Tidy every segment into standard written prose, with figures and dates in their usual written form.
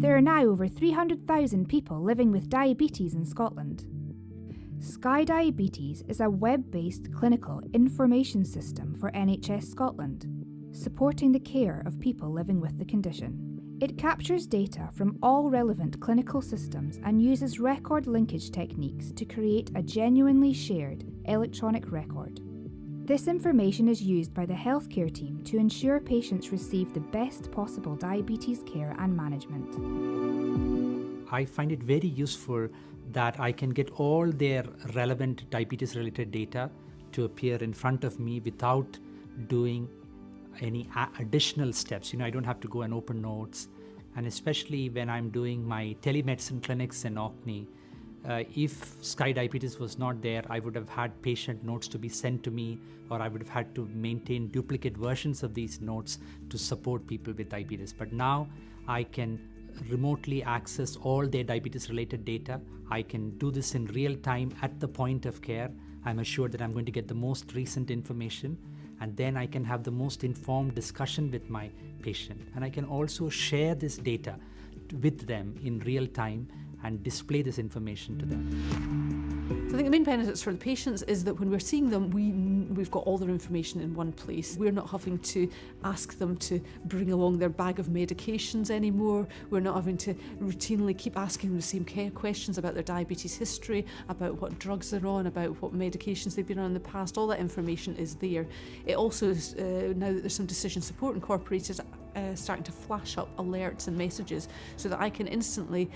There are now over 300,000 people living with diabetes in Scotland. SCI-DC is a web-based clinical information system for NHS Scotland, supporting the care of people living with the condition. It captures data from all relevant clinical systems and uses record linkage techniques to create a genuinely shared electronic record. This information is used by the healthcare team to ensure patients receive the best possible diabetes care and management. I find it very useful that I can get all their relevant diabetes-related data to appear in front of me without doing any additional steps. I don't have to go and open notes. And especially when I'm doing my telemedicine clinics in Orkney, if SCI-Diabetes was not there, I would have had patient notes to be sent to me, or I would have had to maintain duplicate versions of these notes to support people with diabetes. But now I can remotely access all their diabetes-related data. I can do this in real time at the point of care. I'm assured that I'm going to get the most recent information, and then I can have the most informed discussion with my patient. And I can also share this data with them in real time and display this information to them. So I think the main benefits for the patients is that when we're seeing them, we've got all their information in one place. We're not having to ask them to bring along their bag of medications anymore. We're not having to routinely keep asking them the same questions about their diabetes history, about what drugs they're on, about what medications they've been on in the past. All that information is there. It also is, now that there's some decision support incorporated, starting to flash up alerts and messages so that I can instantly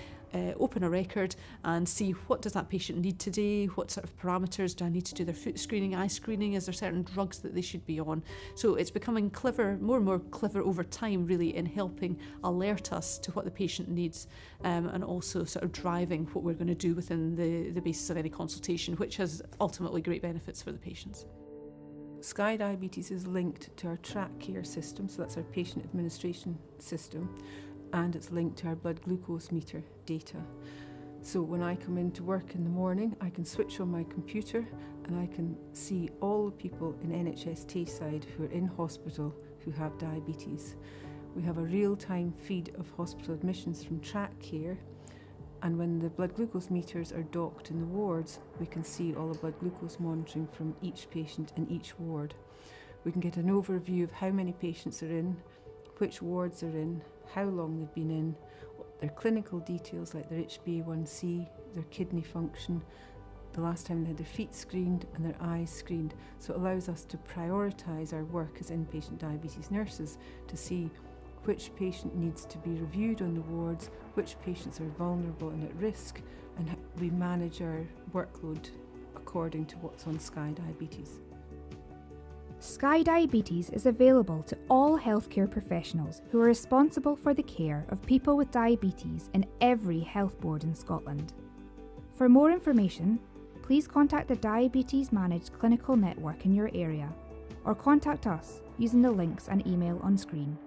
open a record and see what does that patient need today, what sort of parameters do I need to do their foot screening, eye screening, is there certain drugs that they should be on. So it's becoming clever, more and more clever over time really in helping alert us to what the patient needs, and also sort of driving what we're going to do within the basis of any consultation, which has ultimately great benefits for the patients. SCI-Diabetes is linked to our track care system, so that's our patient administration system, and it's linked to our blood glucose meter data. So when I come into work in the morning, I can switch on my computer and I can see all the people in NHS Tayside who are in hospital who have diabetes. We have a real-time feed of hospital admissions from track care, and when the blood glucose meters are docked in the wards, we can see all the blood glucose monitoring from each patient in each ward. We can get an overview of how many patients are in, which wards they're in, how long they've been in, their clinical details like their HbA1c, their kidney function, the last time they had their feet screened and their eyes screened. So it allows us to prioritise our work as inpatient diabetes nurses to see which patient needs to be reviewed on the wards, which patients are vulnerable and at risk, and we manage our workload according to what's on SCI-Diabetes. SCI-Diabetes is available to all healthcare professionals who are responsible for the care of people with diabetes in every health board in Scotland. For more information, please contact the Diabetes Managed Clinical Network in your area, or contact us using the links and email on screen.